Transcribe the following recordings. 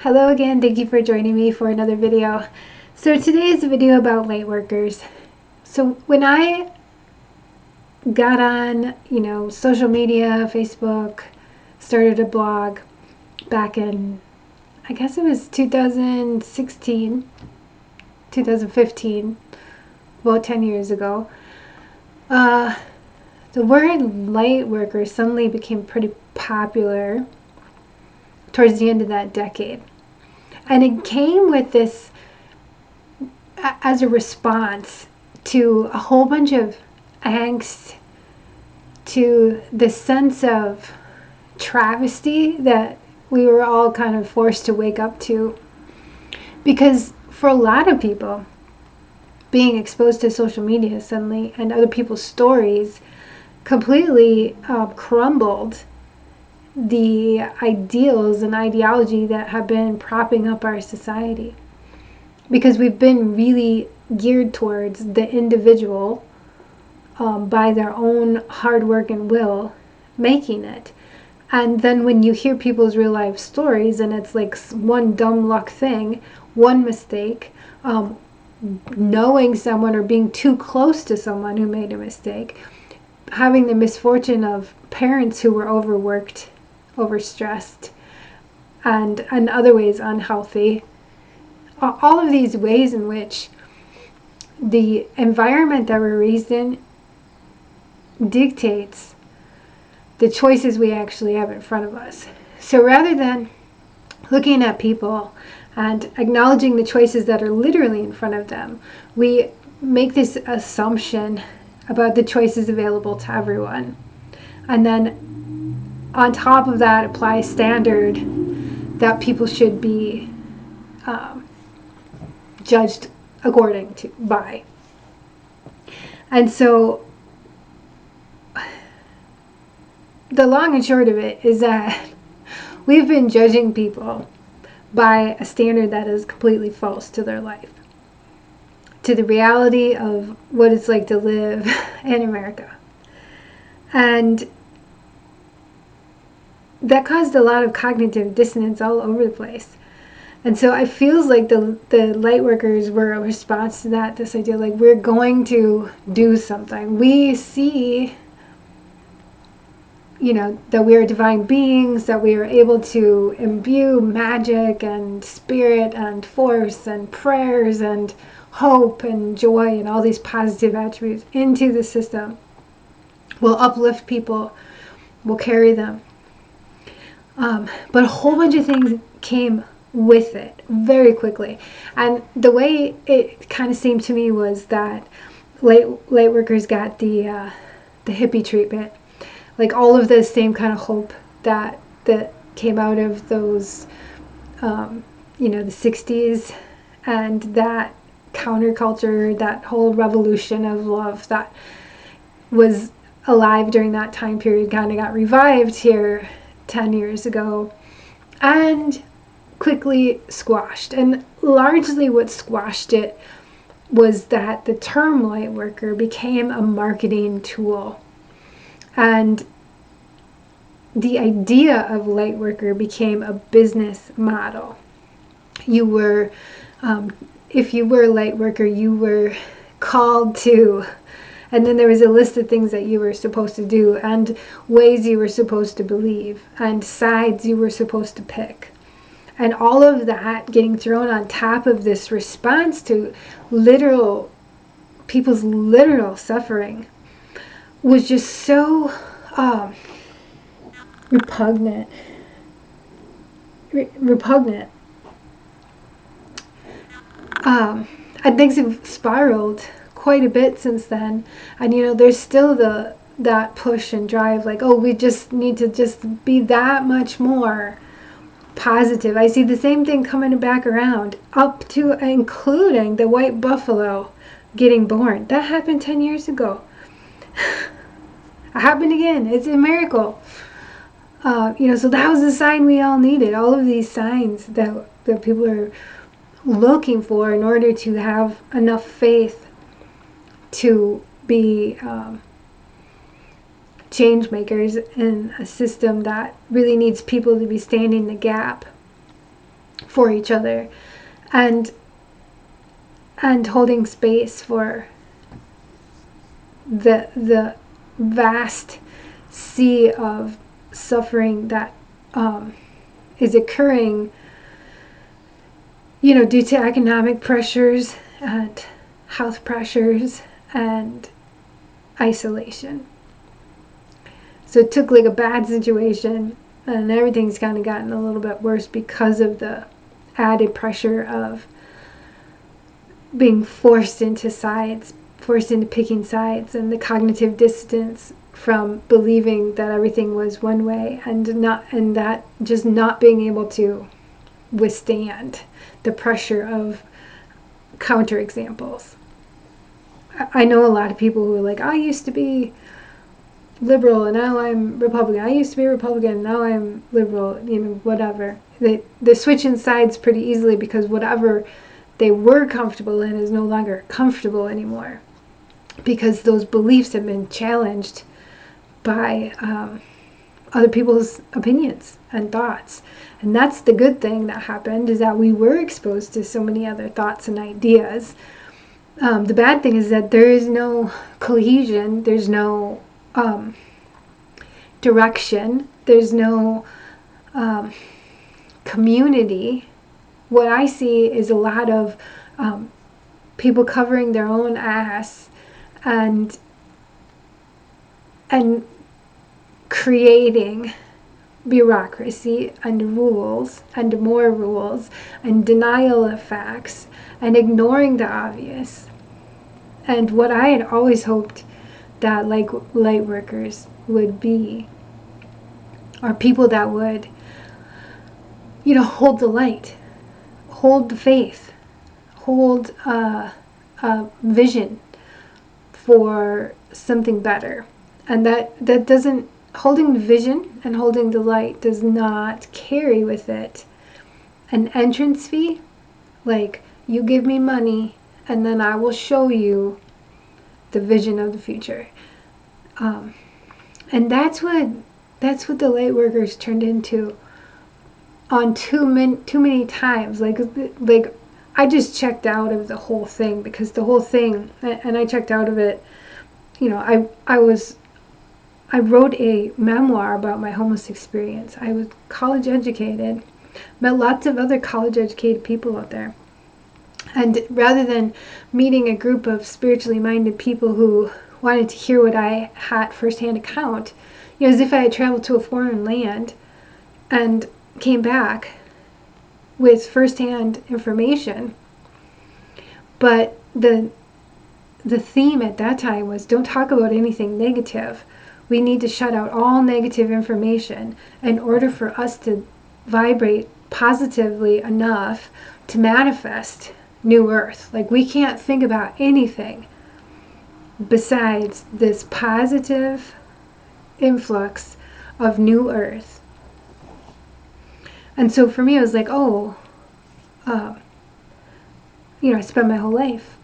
Hello again, thank you for joining me for another video. So today is a video about lightworkers. So when I got on, social media, Facebook, started a blog back in, I guess it was 2016, 2015, about 10 years ago, the word lightworker suddenly became pretty popular towards the end of that decade. And it came with this as a response to a whole bunch of angst, to the sense of travesty that we were all kind of forced to wake up to. Because for a lot of people, being exposed to social media suddenly and other people's stories completely crumbled the ideals and ideology that have been propping up our society. Because we've been really geared towards the individual by their own hard work and will making it. And then when you hear people's real life stories and it's like one dumb luck thing, one mistake, knowing someone or being too close to someone who made a mistake, having the misfortune of parents who were overworked, overstressed, and in other ways unhealthy, all of these ways in which the environment that we're raised in dictates the choices we actually have in front of us. So rather than looking at people and acknowledging the choices that are literally in front of them, we make this assumption about the choices available to everyone. And then on top of that, apply a standard that people should be judged according to by. And so the long and short of it is that we've been judging people by a standard that is completely false to their life, to the reality of what it's like to live in America. And that caused a lot of cognitive dissonance all over the place. And so it feels like the lightworkers were a response to that, this idea like we're going to do something. We see, that we are divine beings, that we are able to imbue magic and spirit and force and prayers and hope and joy and all these positive attributes into the system. We'll uplift people, we'll carry them. But a whole bunch of things came with it very quickly. And the way it kind of seemed to me was that lightworkers got the hippie treatment. Like all of the same kind of hope that came out of those, the 60s, and that counterculture, that whole revolution of love that was alive during that time period kind of got revived here 10 years ago and quickly squashed. And largely what squashed it was that the term lightworker became a marketing tool. And the idea of lightworker became a business model. You were, if you were a lightworker, you were called to, and then there was a list of things that you were supposed to do and ways you were supposed to believe and sides you were supposed to pick. And all of that getting thrown on top of this response to people's literal suffering was just so repugnant. And things have spiraled quite a bit since then. And there's still that push and drive, like, oh, we just need to just be that much more positive. I see the same thing coming back around, up to including the white buffalo getting born. That happened 10 years ago. It happened again. It's a miracle. So that was the sign we all needed. All of these signs that people are looking for in order to have enough faith to be change makers in a system that really needs people to be standing the gap for each other, and holding space for the vast sea of suffering that is occurring, due to economic pressures and health pressures and isolation. So it took like a bad situation, and everything's kind of gotten a little bit worse because of the added pressure of being forced into picking sides, and the cognitive dissonance from believing that everything was one way, and that just not being able to withstand the pressure of counterexamples. I know a lot of people who are like, I used to be liberal and now I'm Republican. I used to be Republican and now I'm liberal, whatever. They switch in sides pretty easily because whatever they were comfortable in is no longer comfortable anymore, because those beliefs have been challenged by other people's opinions and thoughts. And that's the good thing that happened, is that we were exposed to so many other thoughts and ideas. The bad thing is that there is no cohesion, there's no direction, there's no community. What I see is a lot of people covering their own ass and creating bureaucracy and rules and more rules and denial of facts and ignoring the obvious. And what I had always hoped that light workers would be are people that would, hold the light, hold the faith, hold a vision for something better. And that doesn't, holding the vision and holding the light does not carry with it an entrance fee, like you give me money and then I will show you the vision of the future. And that's what the light workers turned into on too many times. Like I just checked out of the whole thing, because the whole thing, and I checked out of it, I wrote a memoir about my homeless experience. I was college educated, met lots of other college educated people out there. And rather than meeting a group of spiritually minded people who wanted to hear what I had firsthand account, as if I had traveled to a foreign land and came back with firsthand information. But the theme at that time was, don't talk about anything negative. We need to shut out all negative information in order for us to vibrate positively enough to manifest new earth. Like, we can't think about anything besides this positive influx of new earth. And so for me, it was like, I spent my whole life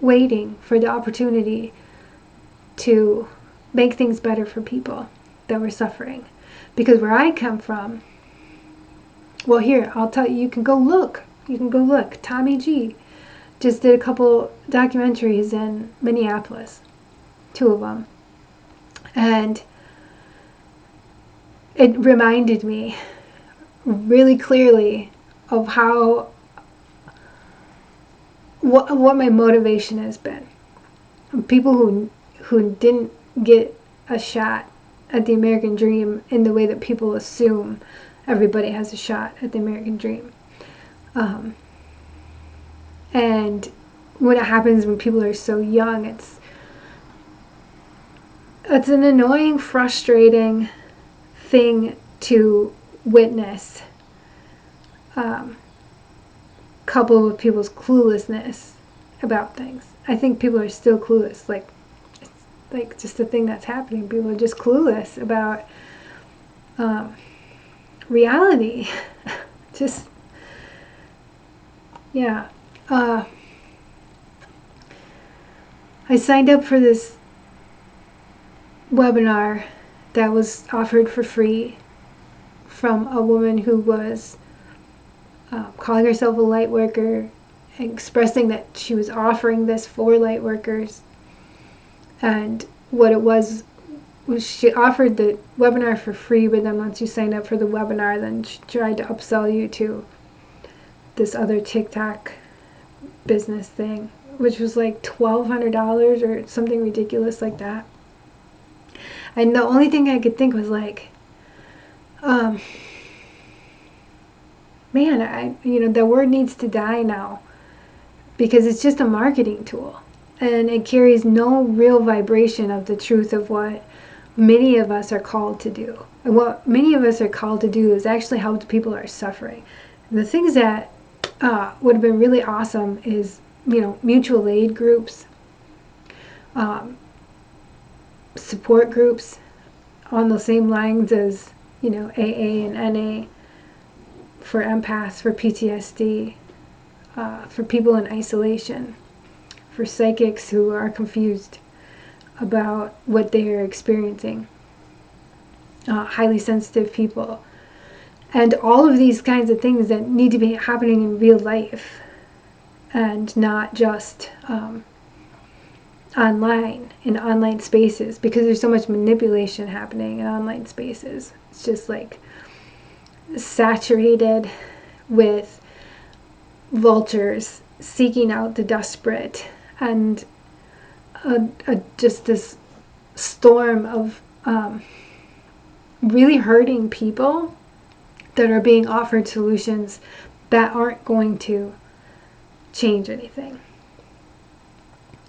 waiting for the opportunity to make things better for people that were suffering. Because where I come from, well, here, I'll tell you, you can go look. Tommy G just did a couple documentaries in Minneapolis, 2 of them. And it reminded me really clearly of what my motivation has been. People who didn't get a shot at the American dream in the way that people assume everybody has a shot at the American dream. And when it happens when people are so young, it's an annoying, frustrating thing to witness, coupled with people's cluelessness about things. I think people are still clueless. It's just the thing that's happening. People are just clueless about reality. Just, yeah. I signed up for this webinar that was offered for free from a woman who was calling herself a light worker, expressing that she was offering this for light workers. And what it was she offered the webinar for free, but then once you signed up for the webinar, then she tried to upsell you to this other TikTok business thing, which was like $1,200 or something ridiculous like that. And the only thing I could think was like, man, the word needs to die now, because it's just a marketing tool, and it carries no real vibration of the truth of what many of us are called to do. And what many of us are called to do is actually help people who are suffering. The things that would have been really awesome is, mutual aid groups, support groups on the same lines as, AA and NA for empaths, for PTSD, for people in isolation, for psychics who are confused about what they are experiencing, highly sensitive people, and all of these kinds of things that need to be happening in real life and not just in online spaces, because there's so much manipulation happening in online spaces. It's just like saturated with vultures seeking out the desperate, and just this storm of really hurting people that are being offered solutions that aren't going to change anything.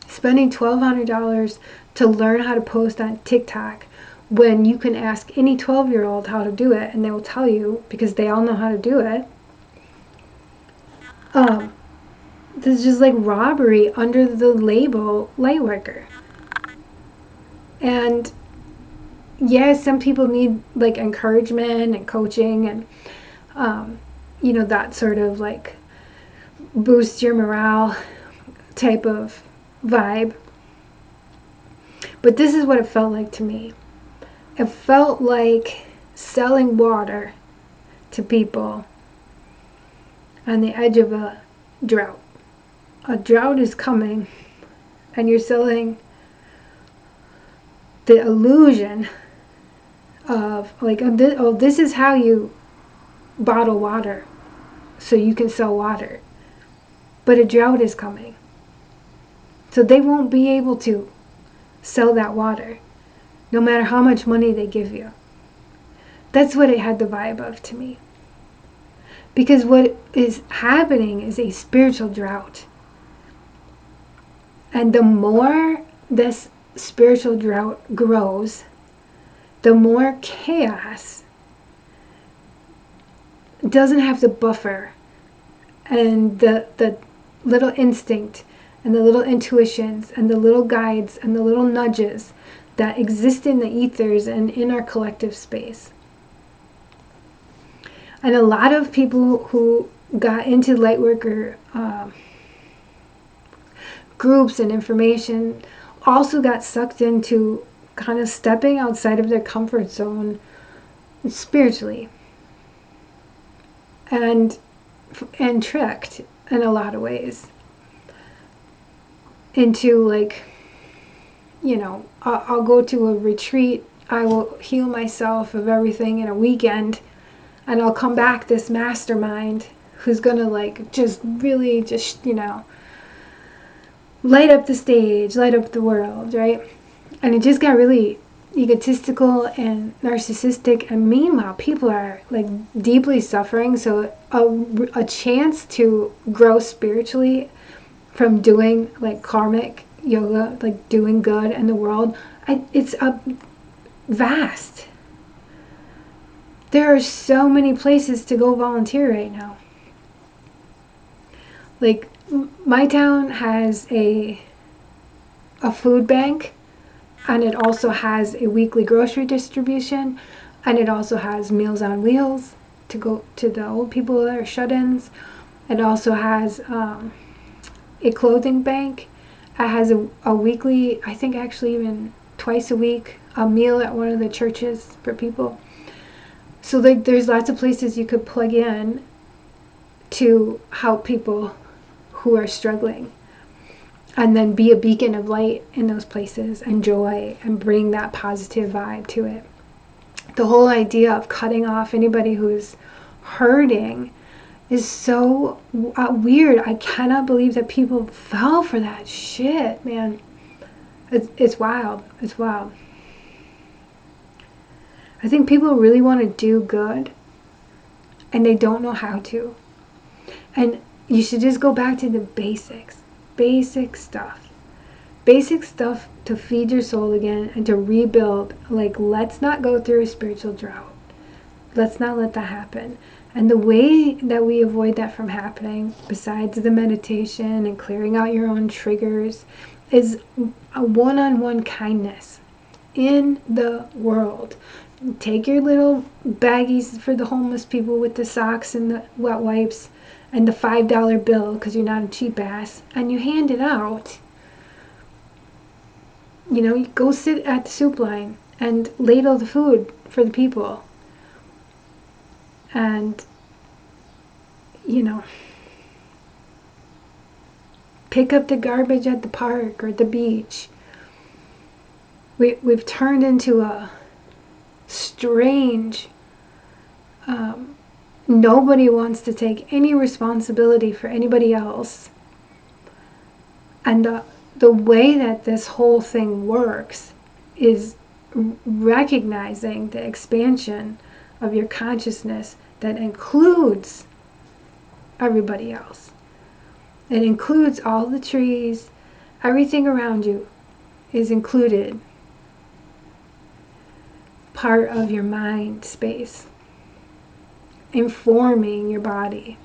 Spending $1,200 to learn how to post on TikTok when you can ask any 12-year-old how to do it and they will tell you, because they all know how to do it. This is just like robbery under the label Lightworker. And yes, some people need like encouragement and coaching and that sort of like boost your morale type of vibe. But this is what it felt like to me. It felt like selling water to people on the edge of a drought. A drought is coming, and you're selling the illusion of like, this is how you bottle water so you can sell water. But a drought is coming, so they won't be able to sell that water no matter how much money they give you. That's what it had the vibe of to me. Because what is happening is a spiritual drought. And the more this spiritual drought grows, the more chaos doesn't have the buffer and the little instinct and the little intuitions and the little guides and the little nudges that exist in the ethers and in our collective space. And a lot of people who got into Lightworker groups and information also got sucked into kind of stepping outside of their comfort zone spiritually, and tricked in a lot of ways into like, I'll go to a retreat, I will heal myself of everything in a weekend, and I'll come back this mastermind who's gonna like just really just light up the stage, light up the world, right? And it just got really egotistical and narcissistic, and meanwhile people are like deeply suffering. So a chance to grow spiritually from doing like karmic yoga, like doing good in the world, it's vast. There are so many places to go volunteer right now. Like my town has a food bank, and it also has a weekly grocery distribution, and it also has Meals on Wheels to go to the old people that are shut-ins. It also has a clothing bank. It has a weekly, I think actually even twice a week, a meal at one of the churches for people. So like there's lots of places you could plug in to help people who are struggling, and then be a beacon of light in those places and joy and bring that positive vibe to it. The whole idea of cutting off anybody who's hurting is so weird. I cannot believe that people fell for that shit, man. It's wild. It's wild. I think people really want to do good and they don't know how to. And you should just go back to the basics. Basic stuff. Basic stuff to feed your soul again and to rebuild. Like, let's not go through a spiritual drought. Let's not let that happen. And the way that we avoid that from happening, besides the meditation and clearing out your own triggers, is a one-on-one kindness in the world. Take your little baggies for the homeless people with the socks and the wet wipes and the $5 bill, because you're not a cheap ass, and you hand it out. You know, you go sit at the soup line and ladle the food for the people. And, you know, pick up the garbage at the park or the beach. We've turned into a strange, nobody wants to take any responsibility for anybody else. And the way that this whole thing works is recognizing the expansion of your consciousness that includes everybody else. It includes all the trees, everything around you is included, part of your mind space, informing your body.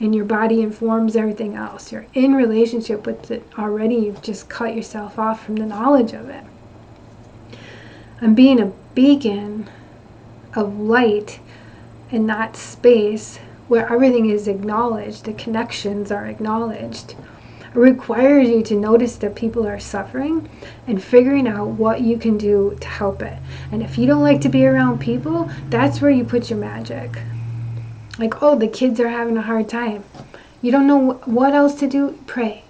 And your body informs everything else. You're in relationship with it already. You've just cut yourself off from the knowledge of it. And being a beacon of light in that space where everything is acknowledged, the connections are acknowledged, it requires you to notice that people are suffering and figuring out what you can do to help it. And if you don't like to be around people, that's where you put your magic. Like, oh, the kids are having a hard time. You don't know what else to do? Pray.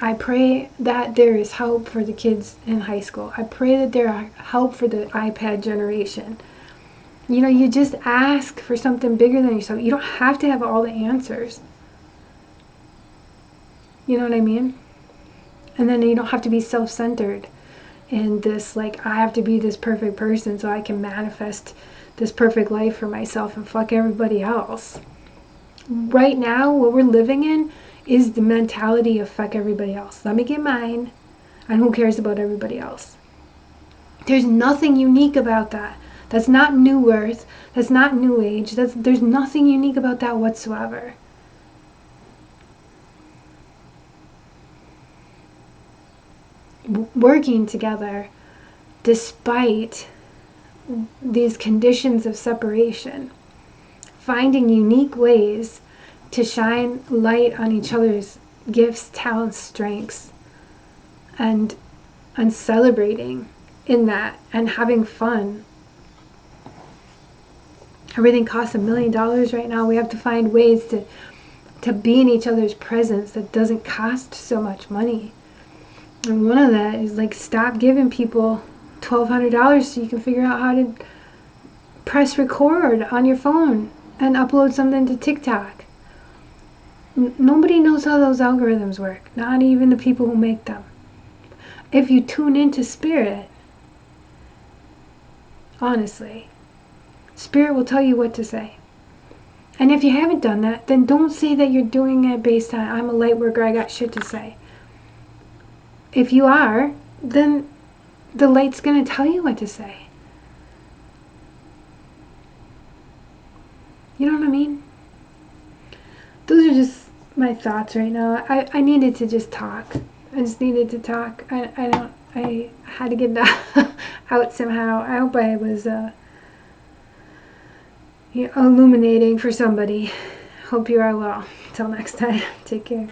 I pray that there is help for the kids in high school. I pray that there are help for the iPad generation. You know, you just ask for something bigger than yourself. You don't have to have all the answers. You know what I mean? And then you don't have to be self-centered in this, like, I have to be this perfect person so I can manifest this perfect life for myself and fuck everybody else. Right now, what we're living in is the mentality of fuck everybody else. Let me get mine, and who cares about everybody else? There's nothing unique about that. That's not New Earth. That's not New Age. There's nothing unique about that whatsoever. Working together despite these conditions of separation, finding unique ways to shine light on each other's gifts, talents, strengths, and celebrating in that and having fun. Everything costs $1 million right now. We have to find ways to be in each other's presence that doesn't cost so much money. And one of that is, like, stop giving people $1,200 so you can figure out how to press record on your phone and upload something to TikTok. Nobody knows how those algorithms work, not even the people who make them. If you tune into spirit, honestly, spirit will tell you what to say. And if you haven't done that, then don't say that you're doing it based on, I'm a light worker, I got shit to say. If you are, then the light's going to tell you what to say. You know what I mean? Those are just my thoughts right now. I needed to just talk. I just needed to talk. I had to get that out somehow. I hope I was illuminating for somebody. Hope you are well. Till next time. Take care.